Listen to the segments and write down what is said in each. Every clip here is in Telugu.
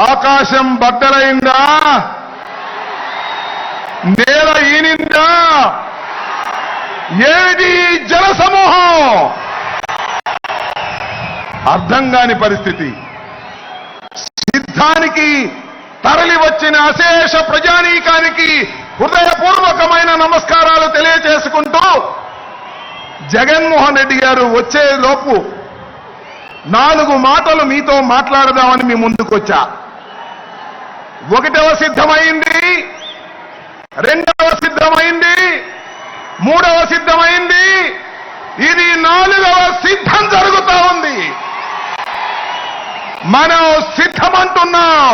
ఆకాశం బద్దలైందా, నేల ఈనిందా, ఏమిటి జన సమూహం? అర్థం కాని పరిస్థితి. సిద్ధానికి తరలి వచ్చిన అశేష ప్రజానీకానికి హృదయపూర్వకమైన నమస్కారాలు తెలియజేసుకుంటూ జగన్మోహన్ రెడ్డి గారు వచ్చే లోపు 4 మాటలు మీతో మాట్లాడదామని మీ ముందుకొచ్చా. 1వ సిద్ధమైంది, 2వ సిద్ధమైంది, 3వ సిద్ధమైంది, ఇది 4వ సిద్ధం జరుగుతా ఉంది. మనం సిద్ధమంటున్నాం.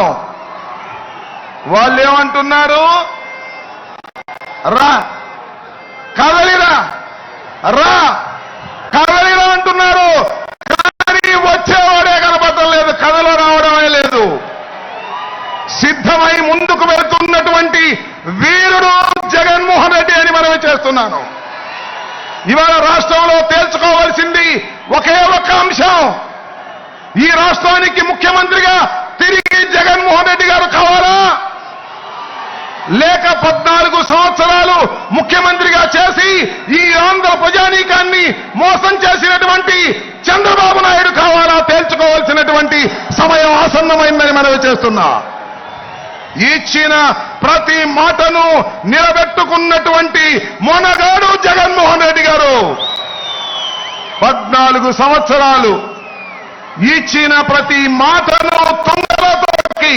వాళ్ళు ఏమంటున్నారు? రా కదలిరా, రా కదలిరా అంటున్నారు. కానీ వచ్చేవాడే కనపడటం లేదు, కథలో రావడమే లేదు. సిద్ధమై ముందుకు వెళ్తున్నటువంటి వీరుడు జగన్మోహన్ రెడ్డి అని మనమే చేస్తున్నాను. ఇవాళ రాష్ట్రంలో తేల్చుకోవాల్సింది ఒకే ఒక అంశం. ఈ రాష్ట్రానికి ముఖ్యమంత్రిగా తిరిగి జగన్మోహన్ రెడ్డి గారు కావాలా, లేక 14 సంవత్సరాలు ముఖ్యమంత్రిగా చేసి ఈ ఆంధ్ర ప్రజానీకాన్ని మోసం చేసినటువంటి చంద్రబాబు నాయుడు కావాలా? తేల్చుకోవాల్సినటువంటి సమయం ఆసన్నమైందని మనవి చేస్తున్నా. ఇచ్చిన ప్రతి మాటను నిలబెట్టుకున్నటువంటి మొనగాడు జగన్మోహన్ రెడ్డి గారు. 14 సంవత్సరాలు ఇచ్చిన ప్రతి మాటను తొందరలో తొక్కి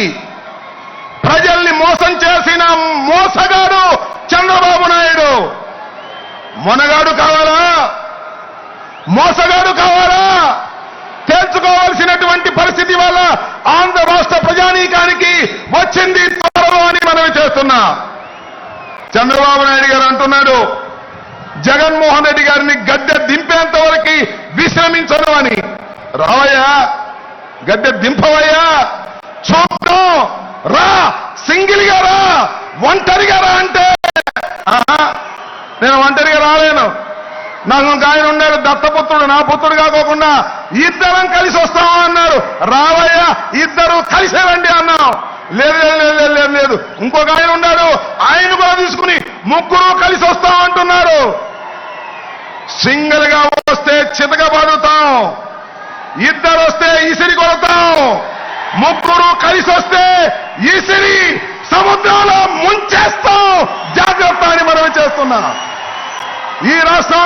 ప్రజల్ని మోసం చేసిన మోసగాడు చంద్రబాబు నాయుడు. మొనగాడు కావాలా, మోసగాడు కావాలా? తేల్చుకోవాల్సినటువంటి పరిస్థితి వల్ల ఆంధ్ర రాష్ట్ర ప్రజానీకానికి వచ్చింది త్వరలో అని మనవి చేస్తున్నా. చంద్రబాబు నాయుడు గారు అంటున్నాడు జగన్మోహన్ రెడ్డి గారిని గద్దె దింపేంత వరకు విశ్రమించను అని. రావయ్యా, గద్దె దింపవయ్యా, చూద్దాం, రా, సింగిల్గా రా, ఒంటరిగా రా అంటే నేను ఒంటరిగా రాలేను. నాకు ఒక ఆయన ఉన్నాడు దత్తపుత్రుడు, నా పుత్రుడు కాకోకుండా ఇద్దరం కలిసి వస్తాము అన్నారు. రావయ్యా, ఇద్దరు కలిసే రండి అన్నాం. లేదు లేదు లేదు లేదు, ఇంకొక ఆయన ఉన్నాడు, ఆయన కూడా తీసుకుని 3 కలిసి వస్తాం అంటున్నారు. సింగిల్ గా వస్తే చితకబడుతాం, 2 వస్తే ఇసిరి కొడతాం, 3 కలిసి వస్తే ఇసిరి సముద్రంలో ముంచేస్తాం. జాగ్రత్త అని మనవి చేస్తున్నా. ఈ రాష్ట్రంలో